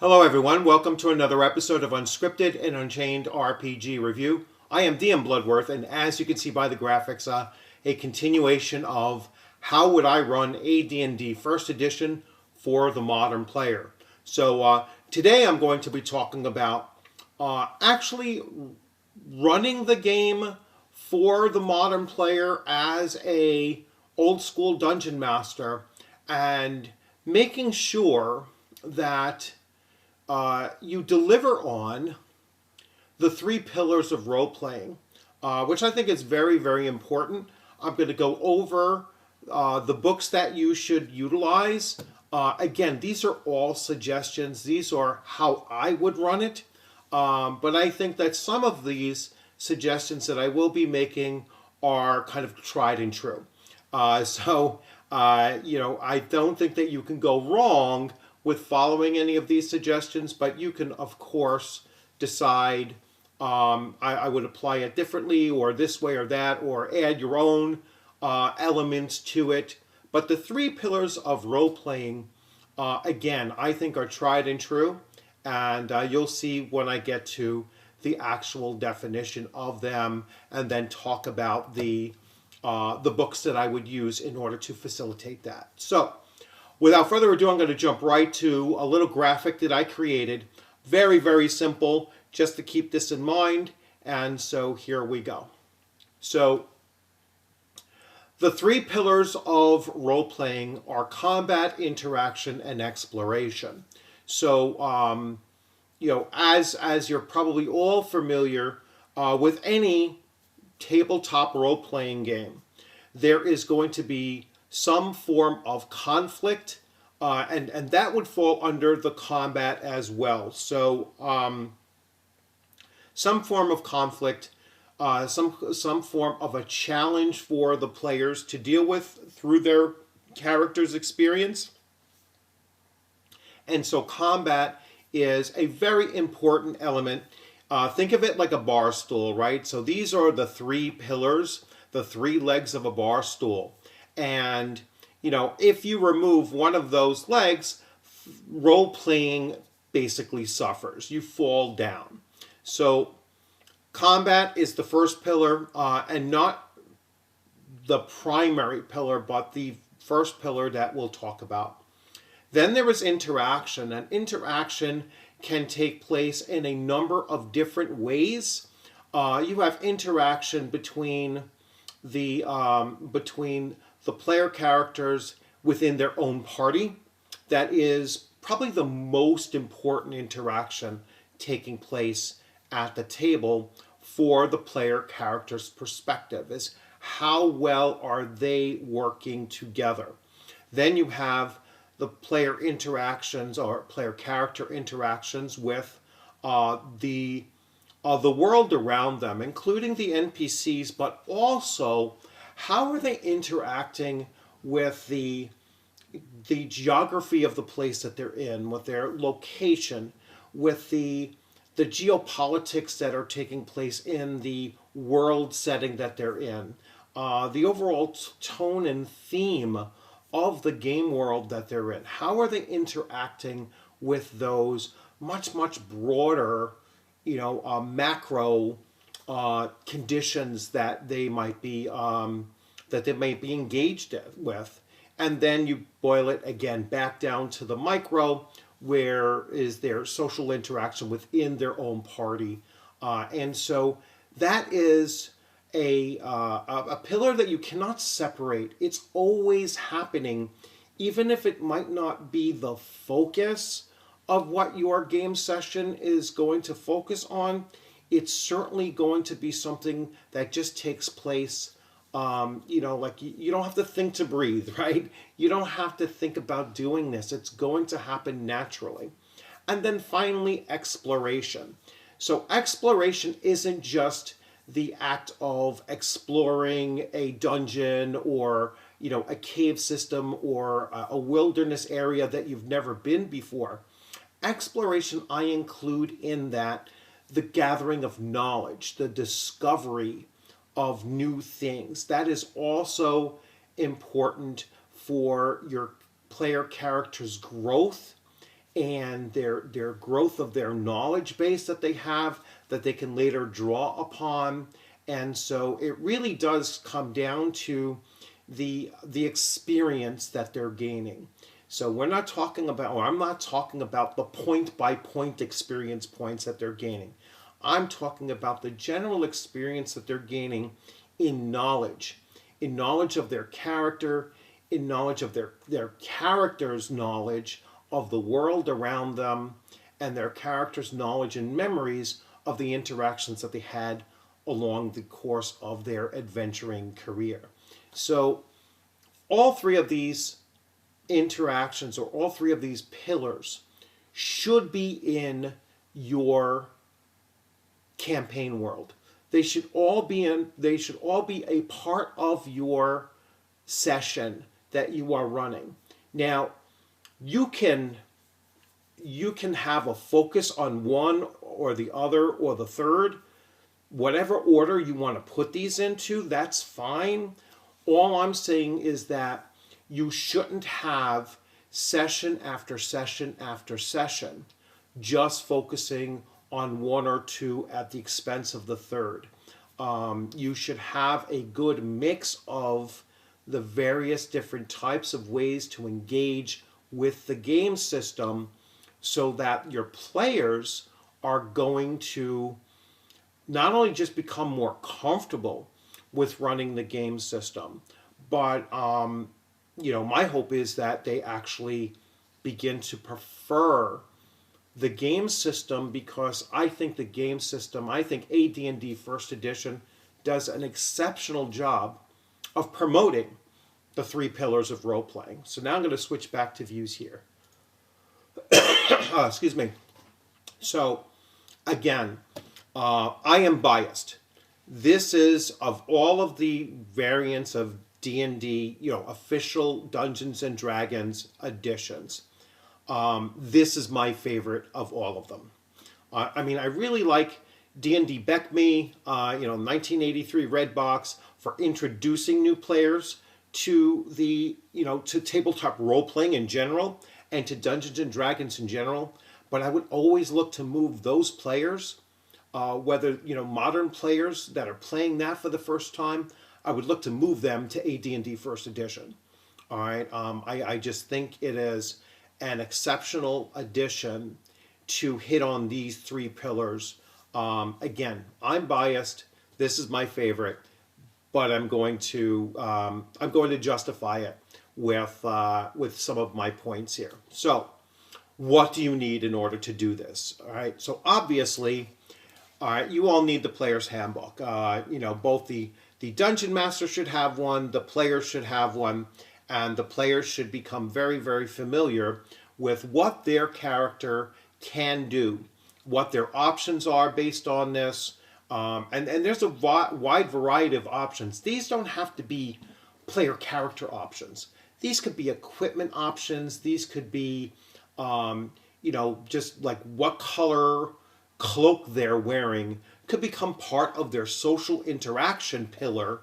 Hello everyone, welcome to another episode of Unscripted and Unchained RPG Review. I am DM Bloodworth, and as you can see by the graphics, a continuation of how would I run AD&D First Edition for the modern player. So today I'm going to be talking about actually running the game for the modern player as a old school dungeon master and making sure that you deliver on the three pillars of role playing, which I think is very, very important. I'm going to go over the books that you should utilize. Again, these are all suggestions. These are how I would run it. But I think that some of these suggestions that I will be making are kind of tried and true. I don't think that you can go wrong with following any of these suggestions, but you can, of course, decide I would apply it differently or this way or that, or add your own elements to it. But the three pillars of role-playing, again, I think are tried and true, and you'll see when I get to the actual definition of them and then talk about the books that I would use in order to facilitate that. So, without further ado, I'm going to jump right to a little graphic that I created. Very, very simple, just to keep this in mind. And so here we go. So the three pillars of role-playing are combat, interaction, and exploration. So, as you're probably all familiar with any tabletop role-playing game, there is going to be some form of conflict, and that would fall under the combat as well. So some form of conflict, some form of a challenge for the players to deal with through their character's experience. And so combat is a very important element. Think of it like a bar stool, right? So these are the three pillars, the three legs of a bar stool. And, if you remove one of those legs, role-playing basically suffers. You fall down. So combat is the first pillar, and not the primary pillar, but the first pillar that we'll talk about. Then there is interaction, and interaction can take place in a number of different ways. You have interaction between the player characters within their own party. That is probably the most important interaction taking place at the table for the player character's perspective, is how well are they working together. Then you have the player interactions or player character interactions with the world around them, including the NPCs, but also how are they interacting with the geography of the place that they're in, with their location, with the geopolitics that are taking place in the world setting that they're in, the overall tone and theme of the game world that they're in. How are they interacting with those much, much broader, macro conditions that they might be engaged with, and then you boil it again back down to the micro, where is their social interaction within their own party, and so that is a pillar that you cannot separate. It's always happening, even if it might not be the focus of what your game session is going to focus on. It's certainly going to be something that just takes place. You don't have to think to breathe, right? You don't have to think about doing this. It's going to happen naturally. And then finally, exploration. So exploration isn't just the act of exploring a dungeon or, a cave system or a wilderness area that you've never been before. Exploration, I include in that the gathering of knowledge, the discovery of new things. That is also important for your player character's growth and their growth of their knowledge base that they have that they can later draw upon. And so it really does come down to the experience that they're gaining. So we're not talking about, or I'm not talking about the point by point experience points that they're gaining. I'm talking about the general experience that they're gaining in knowledge of their character, in knowledge of their character's knowledge of the world around them, and their character's knowledge and memories of the interactions that they had along the course of their adventuring career. So all three of these interactions, or all three of these pillars, should be in your campaign world. They should all be a part of your session that you are running. Now, you can have a focus on one or the other or the third. Whatever order you want to put these into, that's fine. All I'm saying is that you shouldn't have session after session after session just focusing on one or two at the expense of the third. You should have a good mix of the various different types of ways to engage with the game system so that your players are going to not only just become more comfortable with running the game system, but my hope is that they actually begin to prefer the game system, because I think AD&D First Edition does an exceptional job of promoting the three pillars of role-playing. So now I'm going to switch back to views here. Excuse me. So, again, I am biased. This is, of all of the variants of D&D, official Dungeons and Dragons editions, this is my favorite of all of them. I really like D&D Beck Me, 1983 Red Box, for introducing new players to to tabletop role-playing in general and to Dungeons and Dragons in general. But I would always look to move those players, whether modern players that are playing that for the first time, I would look to move them to AD&D First Edition. All right, I just think it is an exceptional addition to hit on these three pillars. Again, I'm biased. This is my favorite, but I'm going to justify it with some of my points here. So, what do you need in order to do this? All right. So obviously, all right, you all need the player's handbook. Both the dungeon master should have one, the players should have one, and the players should become very, very familiar with what their character can do, what their options are based on this. And there's a wide variety of options. These don't have to be player character options. These could be equipment options. These could be, just like what color cloak they're wearing could become part of their social interaction pillar.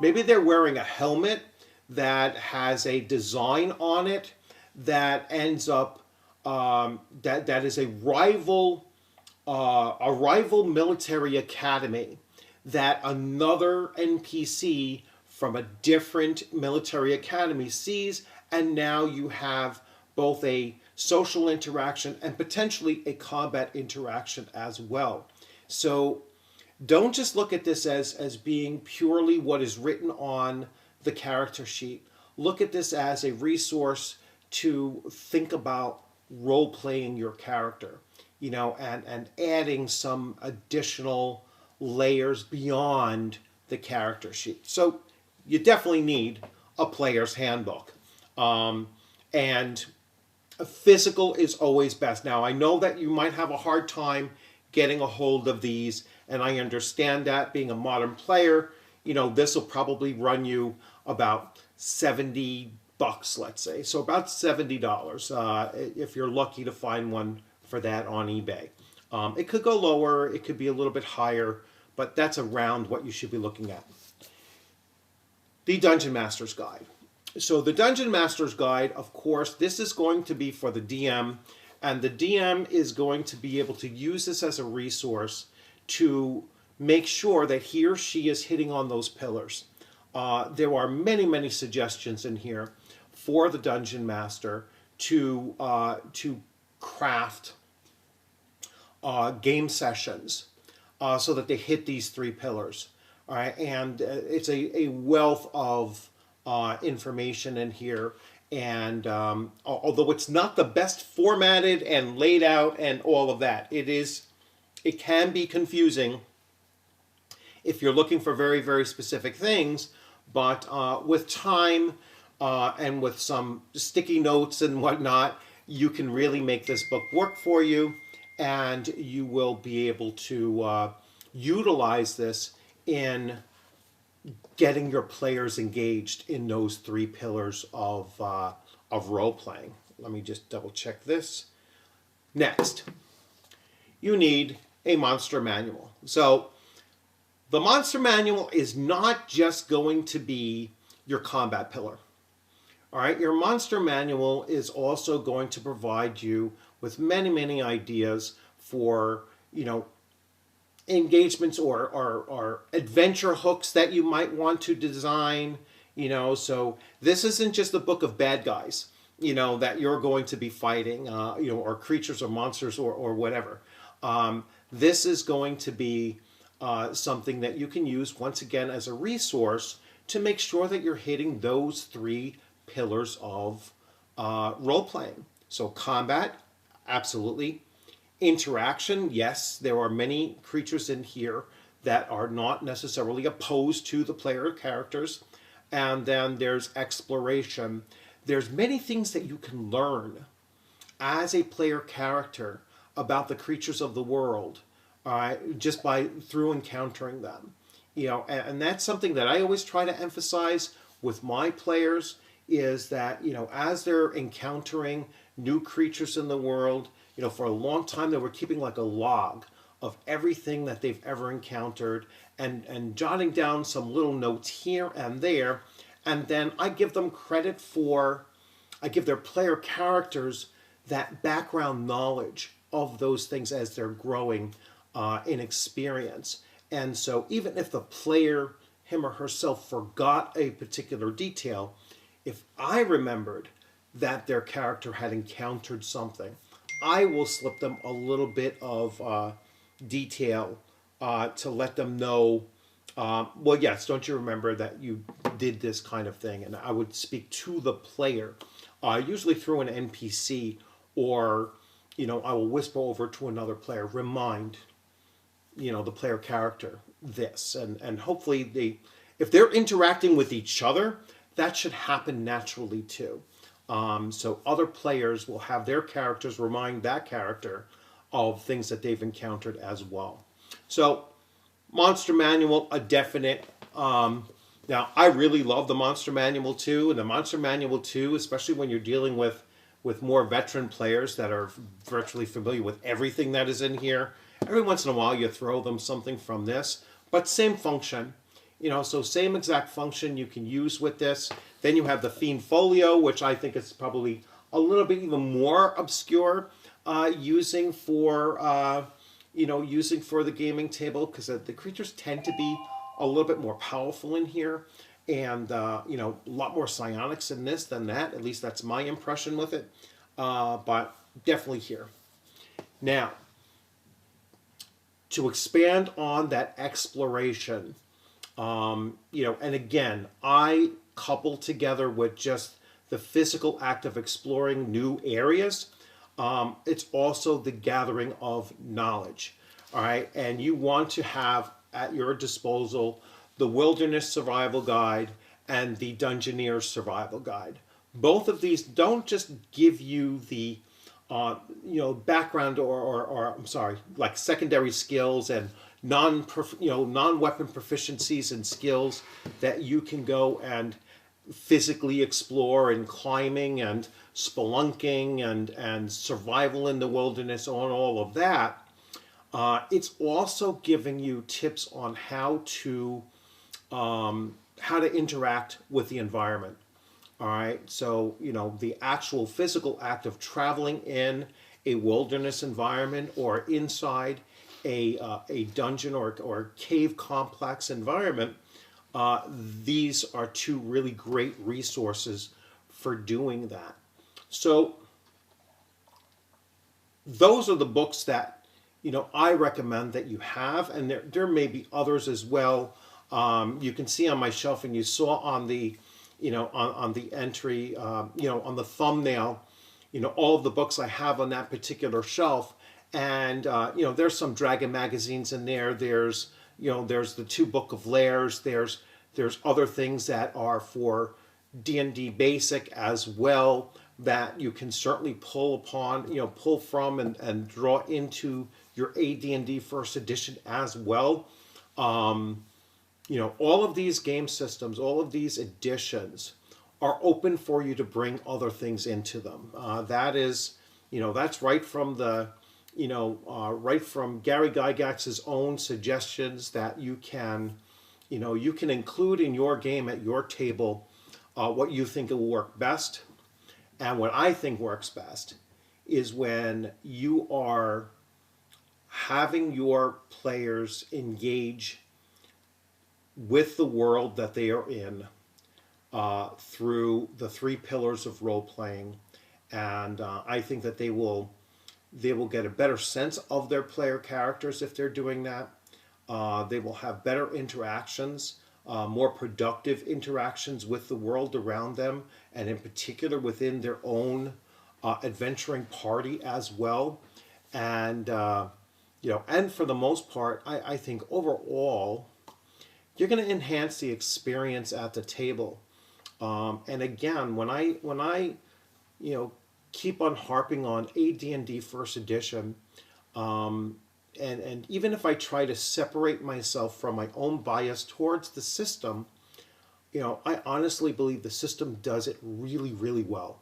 Maybe they're wearing a helmet that has a design on it that ends up that is a rival military academy that another NPC from a different military academy sees, and now you have both a social interaction and potentially a combat interaction as well. So don't just look at this as being purely what is written on the character sheet. Look at this as a resource to think about role-playing your character, and adding some additional layers beyond the character sheet. So you definitely need a player's handbook. And a physical is always best. Now, I know that you might have a hard time getting a hold of these, and I understand that being a modern player, this will probably run you about $70, let's say. So about $70 if you're lucky to find one for that on eBay. It could go lower, it could be a little bit higher, but that's around what you should be looking at. The Dungeon Master's Guide. So the Dungeon Master's Guide, of course, this is going to be for the DM, and the DM is going to be able to use this as a resource to make sure that he or she is hitting on those pillars. There are many, many suggestions in here for the Dungeon Master to craft game sessions so that they hit these three pillars. All right, and it's a wealth of information in here. And although it's not the best formatted and laid out and all of that, it can be confusing if you're looking for very, very specific things. But with time and with some sticky notes and whatnot, you can really make this book work for you, and you will be able to utilize this in getting your players engaged in those three pillars of role playing. Let me just double check this. Next, you need a monster manual. So the monster manual is not just going to be your combat pillar. All right, your monster manual is also going to provide you with many, many ideas for, engagements or adventure hooks that you might want to design. So this isn't just a book of bad guys, that you're going to be fighting, or creatures or monsters or whatever. This is going to be something that you can use once again as a resource to make sure that you're hitting those three pillars of role playing. So combat, absolutely. Interaction, yes, there are many creatures in here that are not necessarily opposed to the player characters. And then there's exploration. There's many things that you can learn as a player character about the creatures of the world, just through encountering them. And that's something that I always try to emphasize with my players, is that, as they're encountering new creatures in the world, for a long time they were keeping like a log of everything that they've ever encountered, and jotting down some little notes here and there. And then I give them credit I give their player characters that background knowledge of those things as they're growing in experience. And so even if the player, him or herself, forgot a particular detail, if I remembered that their character had encountered something, I will slip them a little bit of detail to let them know, well, yes, don't you remember that you did this kind of thing? And I would speak to the player, usually through an NPC, or, I will whisper over to another player, remind, the player character this. And hopefully if they're interacting with each other, that should happen naturally too. So other players will have their characters remind that character of things that they've encountered as well. So Monster Manual, a definite. Now, I really love the Monster Manual 2, and the Monster Manual 2, especially when you're dealing with more veteran players that are virtually familiar with everything that is in here. Every once in a while you throw them something from this, but same function. So same exact function you can use with this. Then you have the Fiend Folio, which I think is probably a little bit even more obscure, using for the gaming table, because the creatures tend to be a little bit more powerful in here, and a lot more psionics in this than that. At least that's my impression with it, but definitely here. Now, to expand on that exploration, and again, I couple together with just the physical act of exploring new areas, it's also the gathering of knowledge. All right, and you want to have at your disposal the Wilderness Survival Guide and the Dungeoneer's Survival Guide. Both of these don't just give you the background or I'm sorry, like secondary skills and non-weapon proficiencies and skills that you can go and physically explore, and climbing and spelunking and survival in the wilderness, on all of that. It's also giving you tips on how to interact with the environment. All right, so the actual physical act of traveling in a wilderness environment or inside a dungeon or cave complex environment, these are two really great resources for doing that. So those are the books that I recommend that you have, and there may be others as well. You can see on my shelf, and you saw on the on the entry, on the thumbnail, all of the books I have on that particular shelf. And there's some Dragon magazines in there. There's the 2 Book of Lairs. There's other things that are for D&D Basic as well that you can certainly pull from and draw into your AD&D First Edition as well. All of these game systems, all of these editions are open for you to bring other things into them. That's right from right from Gary Gygax's own suggestions that you can include in your game at your table what you think will work best. And what I think works best is when you are having your players engage with the world that they are in through the 3 pillars of role playing, and I think that they will get a better sense of their player characters if they're doing that. They will have better interactions, more productive interactions with the world around them, and in particular within their own adventuring party as well. And and for the most part, I think overall, you're going to enhance the experience at the table. And again, when I keep on harping on AD&D First Edition, and even if I try to separate myself from my own bias towards the system, I honestly believe the system does it really, really well.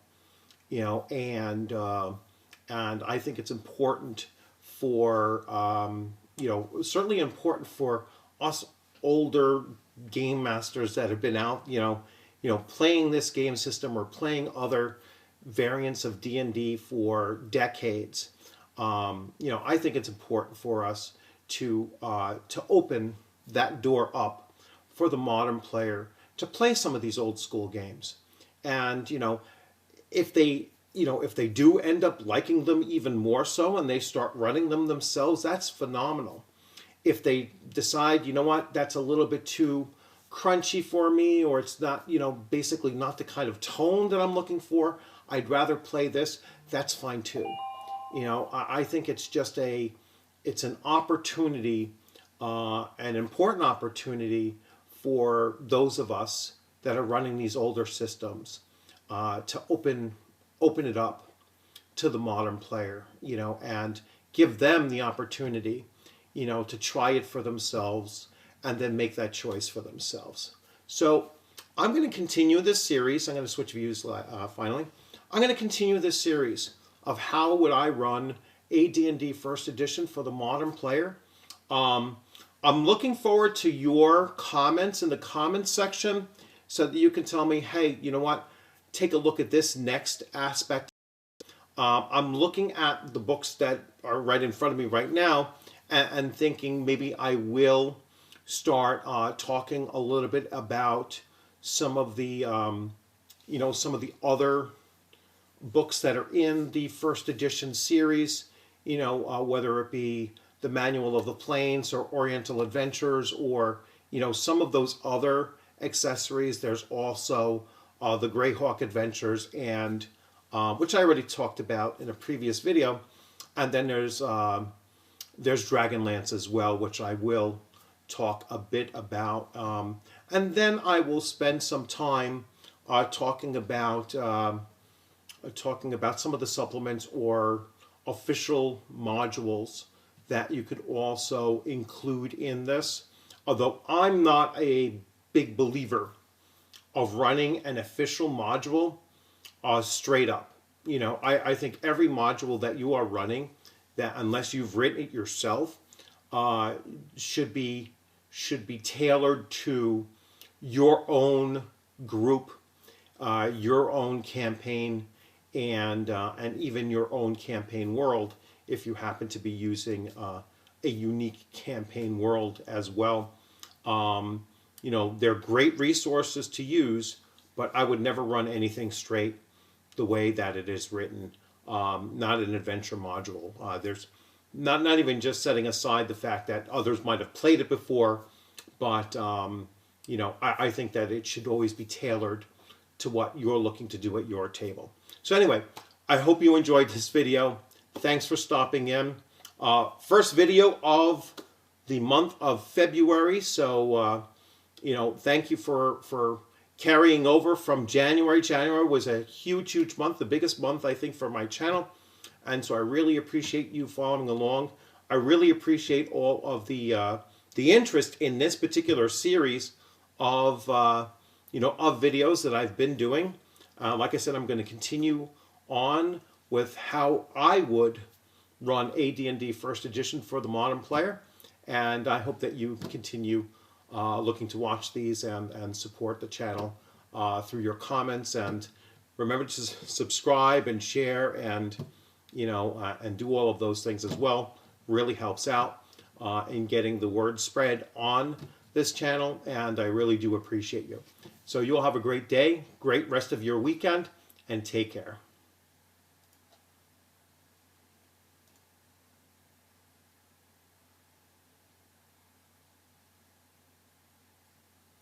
And I think it's important for certainly important for us older game masters that have been out, playing this game system or playing other variants of D&D for decades. I think it's important for us to open that door up for the modern player to play some of these old school games. And if they do end up liking them even more so and they start running them themselves, that's phenomenal. If they decide, that's a little bit too crunchy for me, or it's not, basically not the kind of tone that I'm looking for, I'd rather play this, that's fine too. I think it's just it's an opportunity, an important opportunity for those of us that are running these older systems to open it up to the modern player, and give them the opportunity, to try it for themselves and then make that choice for themselves. So I'm going to continue this series. I'm going to switch views finally. I'm going to continue this series of how would I run AD&D First Edition for the modern player. I'm looking forward to your comments in the comments section so that you can tell me, hey, you know what? Take a look at this next aspect. I'm looking at the books that are right in front of me right now and thinking maybe I will start talking a little bit about some of the some of the other books that are in the First Edition series, whether it be the Manual of the Plains or Oriental Adventures, or some of those other accessories. There's also the Greyhawk Adventures, and which I already talked about in a previous video, and then there's Dragonlance as well, which I will talk a bit about, and then I will spend some time talking about some of the supplements or official modules that you could also include in this. Although I'm not a big believer of running an official module straight up. I think every module that you are running, that unless you've written it yourself, should be tailored to your own group your own campaign and even your own campaign world if you happen to be using a unique campaign world as well. They're great resources to use, but I would never run anything straight the way that it is written. Not an adventure module. There's not even just setting aside the fact that others might have played it before, but I think that it should always be tailored to what you're looking to do at your table. So anyway, I hope you enjoyed this video. Thanks for stopping in. First video of the month of February. So, thank you for carrying over from January. January was a huge month, the biggest month, I think, for my channel. And so I really appreciate you following along. I really appreciate all of the interest in this particular series of, of videos that I've been doing. Like I said, I'm going to continue on with how I would run AD&D First Edition for the modern player. And I hope that you continue looking to watch these and support the channel through your comments. And remember to subscribe and share and, and do all of those things as well. Really helps out in getting the word spread on this channel. And I really do appreciate you. So you all have a great day, great rest of your weekend, and take care.